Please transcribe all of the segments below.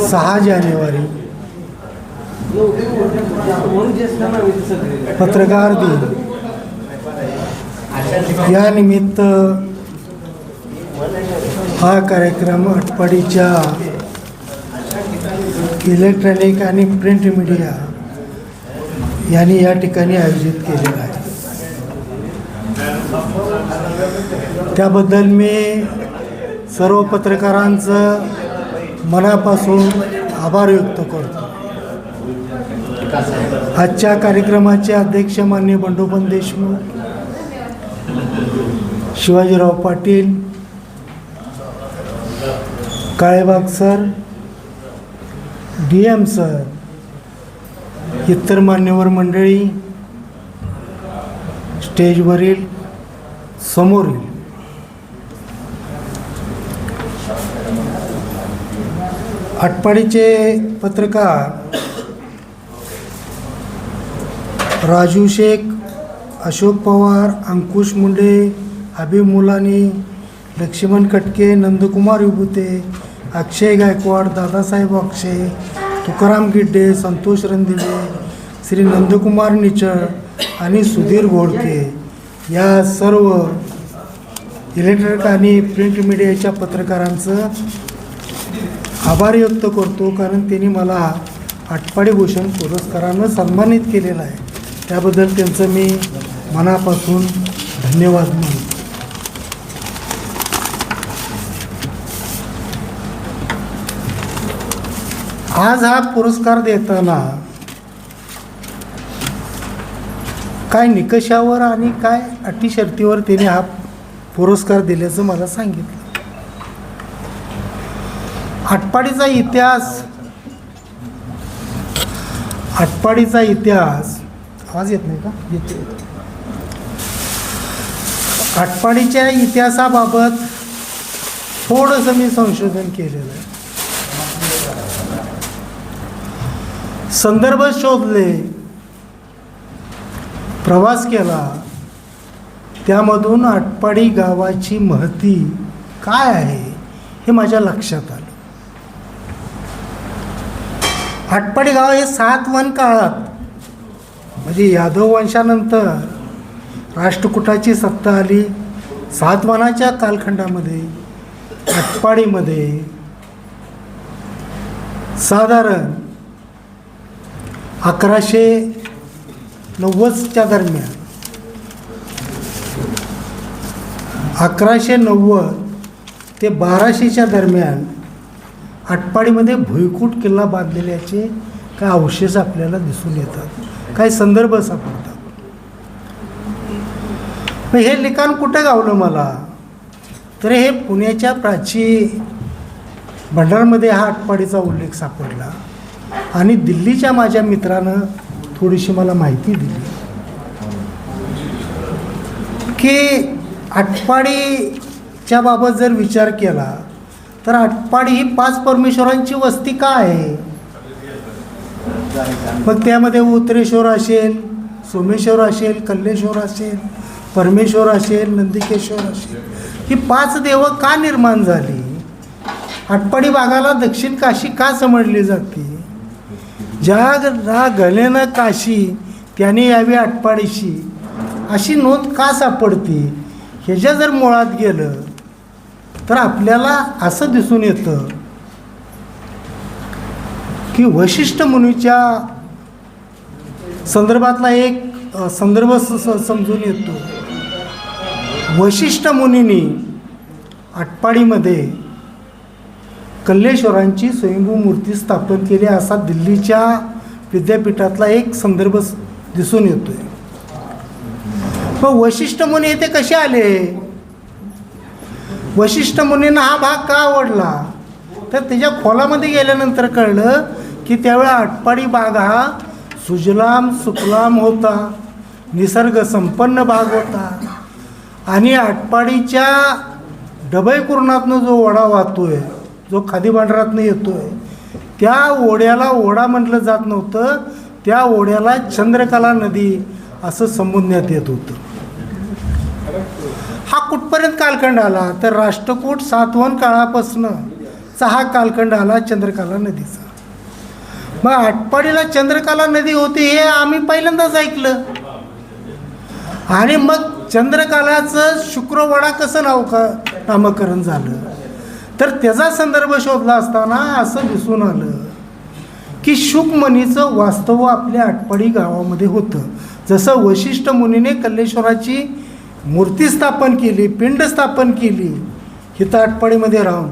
6 जानेवारी पत्रकार दिन या निमित्त हा कार्यक्रम आटपाडीच्या इलेक्ट्रॉनिक आणि प्रिंट मीडिया यांनी या ठिकाणी आयोजित केलेला आहे. त्याबद्दल मी सर्व पत्रकारांचं मनापासून आभार व्यक्त करतो. आजच्या कार्यक्रमाचे अध्यक्ष माननीय Bandopant Deshmukh, Shivajirao Patil, Kalebag sir, DM sir, इतर मान्यवर मंडळी, स्टेजवरील समोरील आटपाडीचे पत्रकार राजू शेख, अशोक पवार, अंकुश मुंडे, हबीब मुलानी, लक्ष्मण कटके, नंदकुमार विभूते, अक्षय गायकवाड, दादासाहेब अक्षय, तुकाराम गिड्डे, संतोष रणदिवे, श्री नंदकुमार निचळ आणि सुधीर घोडके या सर्व इलेक्ट्रॉनिक आणि प्रिंट मीडियाच्या पत्रकारांचं आभार व्यक्त करतो, कारण त्यांनी मला आटपाडी भूषण पुरस्कारानं सन्मानित केलेलं आहे. त्याबद्दल त्यांचं मी मनापासून धन्यवाद मानतो. आज हा पुरस्कार देताना काय निकषावर आणि काय अटी शर्तीवर त्याने हा पुरस्कार दिल्याचं मला सांगितलं. आटपाडीचा इतिहास आवाज येत नाही का? येते. आटपाडीच्या इतिहासाबाबत थोडंसं मी संशोधन केलेलं आहे. संदर्भ शोधले, प्रवास केला, त्यामधून आटपाडी गावाची महती काय आहे हे माझ्या लक्षात आलं. आटपाडी गाव हे सातवाहन काळात, म्हणजे यादव वंशानंतर राष्ट्रकुटाची सत्ता आली. सातवाहनाच्या कालखंडामध्ये आटपाडीमध्ये साधारण 1190च्या दरम्यान 1190 ते 1200च्या दरम्यान आटपाडीमध्ये भुईकोट किल्ला बांधलेल्याचे काही अवशेष आपल्याला दिसून येतात, काही संदर्भ सापडतात. हे लिखाण कुठं गावलं मला, तर हे पुण्याच्या प्राची भंडारमध्ये हा आटपाडीचा उल्लेख सापडला आणि दिल्लीच्या माझ्या मित्रानं थोडीशी मला माहिती दिली की आटपाडीच्या बाबत जर विचार केला तर आटपाडी ही 5 परमेश्वरांची वस्ती का आहे. मग त्यामध्ये उत्तरेश्वर असेल, सोमेश्वर असेल, कल्लेश्वर असेल, परमेश्वर असेल, नंदिकेश्वर असेल, ही 5 देवं का निर्माण झाली. आटपाडी भागाला दक्षिण काशी का समजली जाते. ज्या गलेनं काशी त्याने यावी आटपाडीशी अशी नोंद का सापडते. ह्याच्या जर मुळात गेलं तर आपल्याला असं दिसून येतं की वशिष्ठ मुनीच्या संदर्भातला एक संदर्भ समजून येतो. वशिष्ठ मुनींनी आटपाडीमध्ये कल्लेश्वरांची स्वयंभू मूर्ती स्थापन केली असा दिल्लीच्या विद्यापीठातला एक संदर्भ दिसून येतोय. मग वशिष्ठ मुनी येथे कसे आले. वशिष्ठ मुनींना हा भाग का आवडला तर त्याच्या खोलामध्ये गेल्यानंतर कळलं की त्यावेळेला आटपाडी भाग हा सुजलाम सुफलाम होता, निसर्ग संपन्न भाग होता आणि आटपाडीच्या डबई कुर्णातनं जो ओढा वाहतोय, जो खादी भांडारातनं येतोय, त्या ओढ्याला ओढा म्हटलं जात नव्हतं, त्या ओढ्याला चंद्रकला नदी असं संबोधण्यात येत होतं. हा कुठपर्यंत कालखंड आला तर राष्ट्रकूट सातवाहन काळापासून हा कालखंड आला चंद्रकला नदीचा. मग आटपाडीला चंद्रकला नदी होती हे आम्ही पहिल्यांदाच ऐकलं. आणि मग चंद्रकलाचं शुक्रवाडा कसं नामकरण झालं, तर त्याचा संदर्भ शोधला असताना असं दिसून आलं की शुकमुनीचं वास्तव आपल्या आटपाडी गावामध्ये होतं. जसं वशिष्ठ मुनीने कल्लेश्वराची मूर्ती स्थापन केली, पिंड स्थापन केली हिथं आटपाडीमध्ये राहून,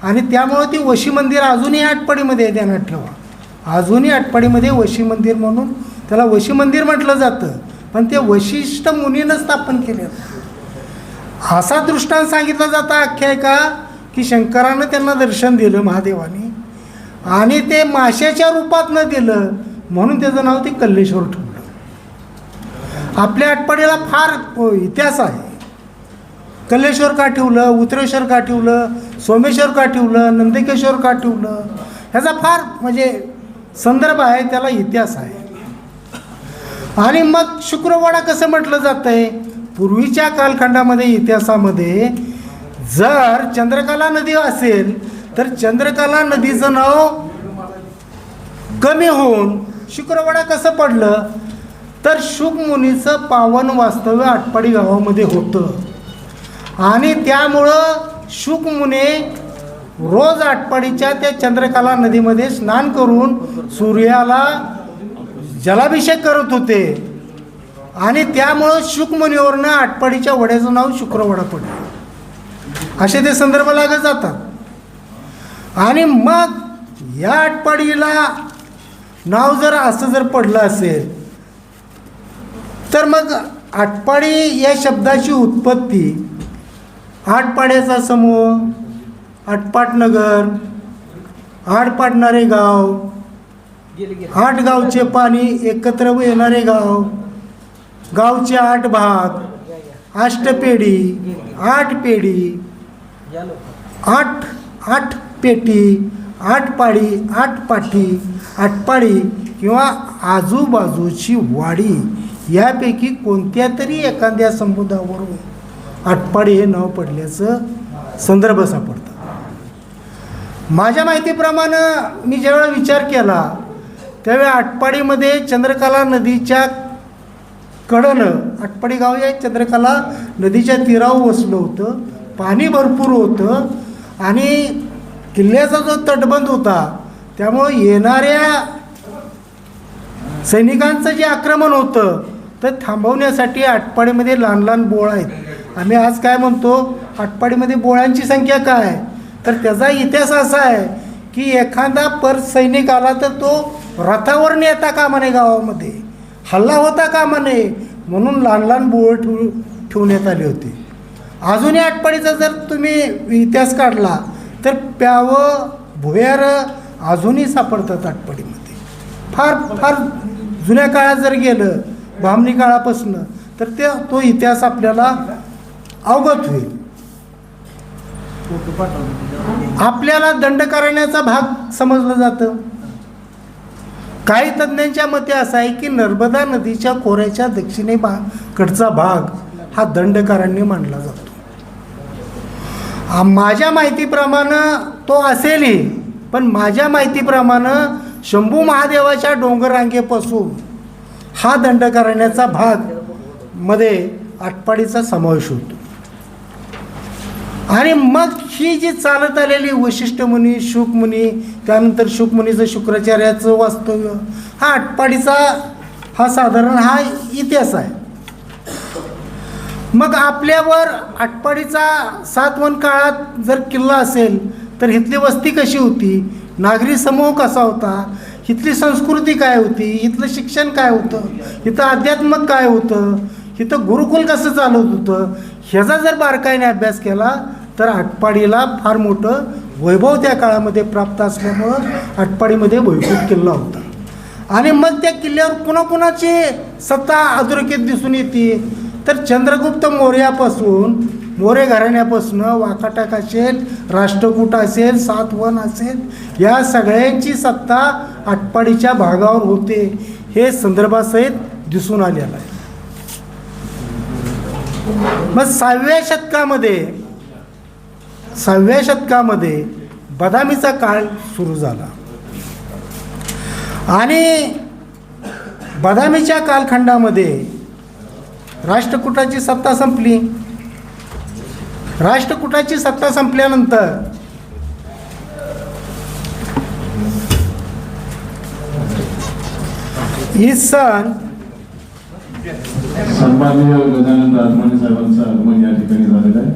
आणि त्यामुळं ती वशी मंदिर अजूनही आटपाडीमध्ये आहे. ध्यानात ठेवा, अजूनही आटपाडीमध्ये वशी मंदिर म्हणून त्याला वशी मंदिर म्हटलं जातं, पण ते वशिष्ठ मुनीनं स्थापन केले. असा दृष्टांत सांगितला जाता आख्यायिका की शंकरानं त्यांना दर्शन दिलं महादेवाने, आणि ते माशाच्या रूपात न दिलं म्हणून त्याचं नाव ते कल्लेश्वर ठेवलं. आपल्या आटपाडीला फार इतिहास आहे. कल्लेश्वर का ठेवलं, उतरेश्वर का ठेवलं, सोमेश्वर का ठेवलं, नंदिकेश्वर का ठेवलं, ह्याचा फार म्हणजे संदर्भ आहे, त्याला इतिहास आहे. आणि मग शुक्रवाडा कसं म्हटलं जातं आहे, पूर्वीच्या कालखंडामध्ये इतिहासामध्ये जर चंद्रकला नदी असेल तर चंद्रकला नदीचं नाव कमी होऊन शुक्रवाडा कसं पडलं, तर शुकमुनीचं पावन वास्तव्य आटपाडी गावामध्ये होतं. आणि त्यामुळं शुकमुने रोज आटपाडीच्या त्या चंद्रकला नदीमध्ये स्नान करून सूर्याला जलाभिषेक करत होते, आणि त्यामुळं शुकमुनीवरनं आटपाडीच्या वड्याचं नाव शुक्रवाडा पडलं. असे ते संदर्भ लागत जातात. आणि मग या आटपाडीला नाव जर असं जर पडलं असेल तर मग आटपाडी या शब्दाची उत्पत्ती आटपाड्याचा समूह, आटपाटनगर, आड पाडणारे गाव, 8 गावचे पाणी एकत्र येणारे गाव, गावचे 8 भाग, अष्टपेढी, 8 पेढी, 8 पेटी, 8 पाडी, 8 पाठी, आटपाडी किंवा आजूबाजूची वाडी यापैकी कोणत्या तरी एखाद्या समुदायावरून आटपाडी हे नाव पडल्याचं संदर्भ सापडतं. माझ्या माहितीप्रमाणे मी ज्यावेळेला विचार केला त्यावेळी आटपाडीमध्ये चंद्रकला नदीच्या कडनं, आटपाडी गाव या चंद्रकला नदीच्या तीरावर वसलं होतं, पाणी भरपूर होतं, आणि किल्ल्याचा जो तटबंद होता त्यामुळं येणाऱ्या सैनिकांचं जे आक्रमण होतं तर थांबवण्यासाठी आटपाडीमध्ये लहान लहान बोळ आहेत. आम्ही आज काय म्हणतो, आटपाडीमध्ये बोळांची संख्या काय, तर त्याचा इतिहास असा आहे की एखादा पर सैनिक आला तर तो रथावर नेता कामा नये, गावामध्ये हल्ला होता कामा नये म्हणून लहान लहान बोळ ठेवण्यात आले होते. अजूनही आटपाडीचा जर तुम्ही इतिहास काढला तर प्यावं भुयार अजूनही सापडतात आटपाडीमध्ये. फार फार जुन्या काळात जर गेलं, ब्राह्मणी काळापासून, तर तो इतिहास आपल्याला अवगत होईल. आपल्याला दंडकारण्याचा भाग समजलं जातं. काही तज्ज्ञांच्या मते असं आहे की नर्मदा नदीच्या खोऱ्याच्या दक्षिणेकडचा भाग हा दंडकारण्य मानला जातो. माझ्या माहितीप्रमाणे तो असेलही, पण माझ्या माहितीप्रमाणे शंभू महादेवाच्या डोंगररांगेपासून हा दंडकारण्याचा भाग मध्ये आटपाडीचा समावेश होतो. आणि मग ही जी चालत आलेली वशिष्ठ मुनी, शुकमुनी, त्यानंतर शुकमुनीचं शुक्राचार्याचं वास्तव्य, हा आटपाडीचा हा साधारण हा इतिहास आहे. मग आपल्यावर आटपाडीचा सातवन काळात जर किल्ला असेल तर इथली वस्ती कशी होती, नागरी समूह कसा होता, इथली संस्कृती काय होती, इथलं शिक्षण काय होतं, इथं अध्यात्मक काय होतं, इथं गुरुकुल कसं चालत होतं, ह्याचा जर बारकाईने अभ्यास केला तर आटपाडीला फार मोठं वैभव त्या काळामध्ये प्राप्त असल्यामुळं आटपाडीमध्ये भुईकोट किल्ला होता. आणि मग त्या किल्ल्यावर कुणाकुणाची सत्ता अधोरेखित दिसून येते, तर चंद्रगुप्त मौर्यापासून, मोरे घराण्यापासून वाकाटक असेल, राष्ट्रकूट असेल, सातवन असेल, या सगळ्यांची सत्ता आटपाडीच्या भागावर होते, हे संदर्भासहित दिसून आलेलं आहे. मग 6व्या शतकामध्ये बदामीचा काळ सुरू झाला आणि बदामीच्या कालखंडामध्ये राष्ट्रकूटाची सत्ता संपली. राष्ट्रकूटाची सत्ता संपल्यानंतर सन सन्माननीय गजानन राजमाने साहेबांचं आगमन या ठिकाणी झालेलं आहे.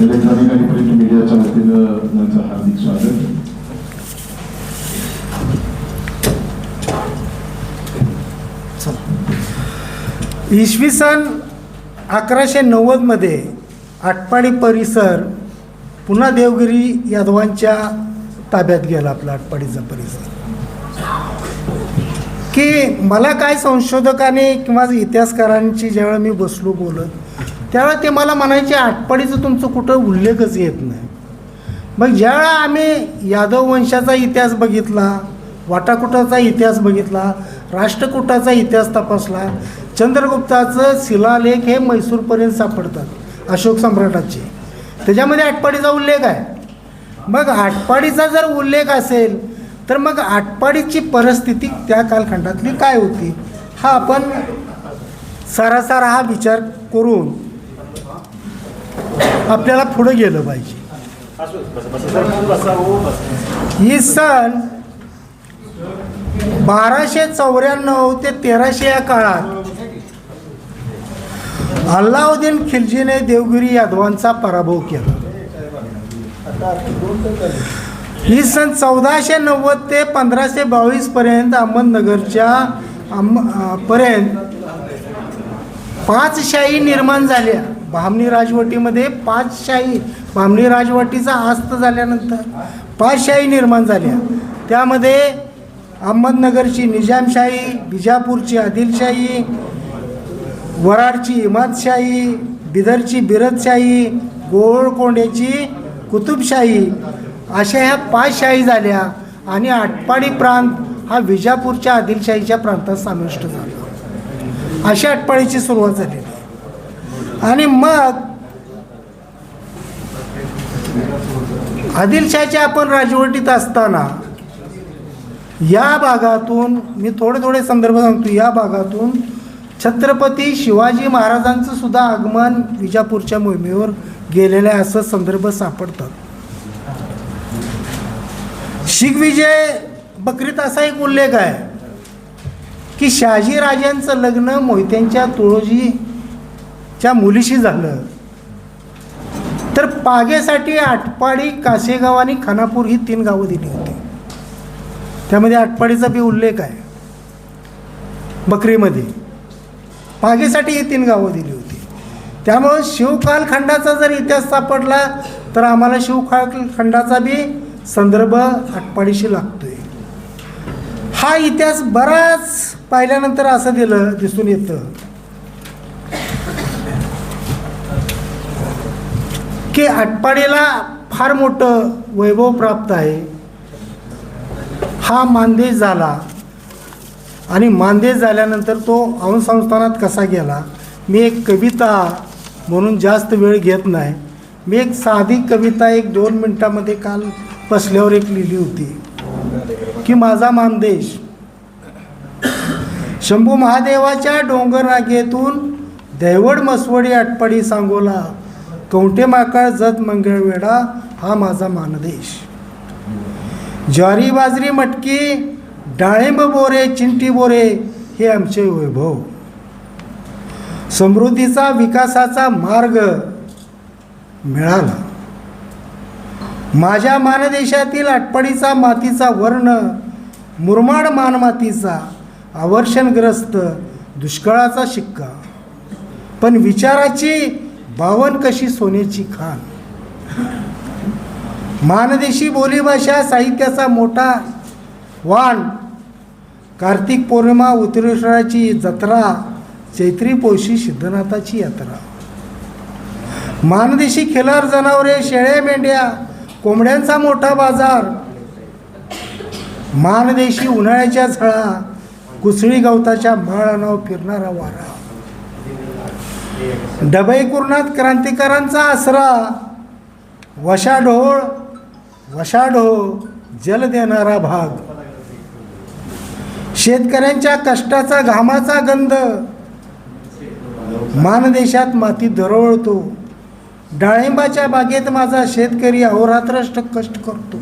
इलेक्ट्रॉनिक आणि प्रिंट मीडियाच्या वतीनं त्यांचं हार्दिक स्वागत. इसवी सन 1190 आटपाडी परिसर पुन्हा देवगिरी यादवांच्या ताब्यात गेला. आपला आटपाडीचा परिसर की मला काय संशोधकाने किंवा इतिहासकारांची ज्यावेळेला मी बसलो बोलत त्यावेळेला ते मला म्हणायचे आटपाडीचं तुमचं कुठं उल्लेखच येत नाही. मग ज्यावेळेला आम्ही यादव वंशाचा इतिहास बघितला, वाटाकुटाचा इतिहास बघितला, राष्ट्रकूटाचा इतिहास तपासला, चंद्रगुप्ताचं शिलालेख हे म्हैसूरपर्यंत सापडतात अशोक सम्राटाचे, त्याच्यामध्ये आटपाडीचा उल्लेख आहे. मग आटपाडीचा जर उल्लेख असेल तर मग आटपाडीची परिस्थिती त्या कालखंडातली काय होती हा आपण सारासार हा विचार करून आपल्याला पुढे गेलं पाहिजे. ही सन 1294 ते 1300 या काळात अल्लाउद्दीन खिलजीने देवगिरी यादवांचा पराभव केला. ही सन 1490 ते 1522 पर्यंत अहमदनगरच्या पर्यंत 5 शाही निर्माण झाल्या. बहामनी राजवटीमध्ये 5 शाही, बहामनी राजवटीचा अस्त झाल्यानंतर 5 शाही निर्माण झाल्या. त्यामध्ये अहमदनगरची निजामशाही, बिजापूरची आदिलशाही, वराडची इमादशाही, बिदरची बिरदशाही, गोळकोंड्याची कुतुबशाही अशा ह्या 5 शाही झाल्या आणि आटपाडी प्रांत हा विजापूरच्या आदिलशाहीच्या प्रांतात समाविष्ट झाला. अशा आटपाडीची सुरुवात झालेली आणि मग आदिलशाहीच्या आपण राजवटीत असताना या भागातून मी थोडे संदर्भ सांगतो. या भागातून छत्रपती शिवाजी महाराजांचं सुद्धा आगमन विजापूरच्या मोहिमेवर गेलेलं आहे असं संदर्भ सापडतात. शीखविजय बकरीत असा एक उल्लेख आहे की शहाजी राजांचं लग्न मोहित्यांच्या तुळोजीच्या मुलीशी झालं तर पागेसाठी आटपाडी, कासेगाव आणि खानापूर ही 3 गावं दिली होती. त्यामध्ये आटपाडीचा बी उल्लेख आहे. बकरीमध्ये पागेसाठी ही 3 गावं दिली होती. त्यामुळं शिवकालखंडाचा जर इतिहास सापडला तर आम्हाला शिवकालखंडाचा बी संदर्भ आटपाडीशी लागतोय. हा इतिहास बराच पाहिल्यानंतर असं दिसून येतं की आटपाडीला फार मोठं वैभव प्राप्त आहे. हा मानदेश झाला आणि मानदेश झाल्यानंतर तो अंशसंस्थानात कसा गेला. मी एक कविता म्हणून जास्त वेळ घेत नाही. मी एक साधी कविता 1-2 मिनटामध्ये काल बसल्यावर एक लिहिली होती की माझा मानदेश शंभू महादेवाच्या डोंगर रागेतून दैवड मसवडी आटपाडी सांगोला कवठे माकाळ जत मंगळवेढा हा माझा मानदेश. ज्वारी बाजरी मटकी डाळिंब बोरे चिंटी बोरे हे आमचे वैभव. समृद्धीचा विकासाचा मार्ग मिळाला. माझ्या मानदेशातील आटपाडीचा मातीचा वर्ण मुरमाड मानमातीचा आवर्षणग्रस्त दुष्काळाचा शिक्का पण विचाराची बावन कशी सोन्याची खाण. मानदेशी बोलीभाषा साहित्याचा मोठा वाण. कार्तिक पौर्णिमा उत्तरेश्वराची जत्रा, चैत्री पौषी सिद्धनाथाची यात्रा. मानदेशी खिलार जनावरे, शेळ्या मेंढ्या, कोंबड्यांचा मोठा बाजार. मानदेशी उन्हाळ्याच्या झळा, कुसळी गवताच्या माळानाव फिरणारा वारा. डबई कुर्णात क्रांतिकारांचा आसरा, वशाढोळ जल देणारा भाग, शेतकऱ्यांच्या कष्टाचा घामाचा गंध मानदेशात माती दरवळतो. डाळिंबाच्या बागेत माझा शेतकरी अहोरात्र कष्ट करतो.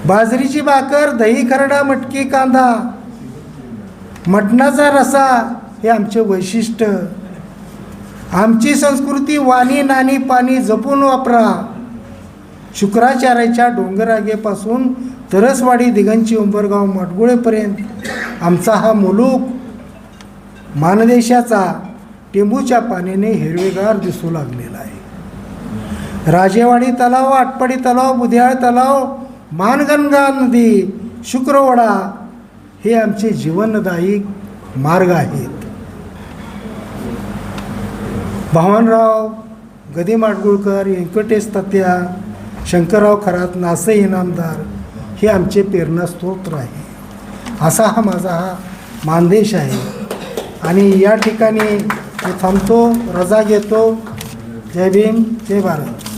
बाजरीची भाकर, दही खरडा, मटकी कांदा, मटणाचा रसा हे आमचे वैशिष्ट्य. आमची संस्कृती वाणी नाणी पाणी जपून वापरा. शुक्राचार्याच्या डोंगररांगेपासून तरसवाडी दिगंची उंबरगाव माडगुळेपर्यंत आमचा हा मुलूक मानदेशाचा टेंबूच्या पाण्याने हिरवेगार दिसू लागलेला आहे. राजेवाडी तलाव, आटपाडी तलाव, बुध्याळ तलाव, मानगंगा नदी, शुक्रवाडा हे आमचे जीवनदायी मार्ग आहेत. भावनराव, गदी माडगुळकर, व्यंकटेश तात्या, शंकरराव खरात, नासे इनामदार हे आमचे प्रेरणास्त्रोत आहे. असा हा माझा हा मानदेश आहे. आणि या ठिकाणी मी थांबतो, रजा घेतो. जय भीम, जय भारत.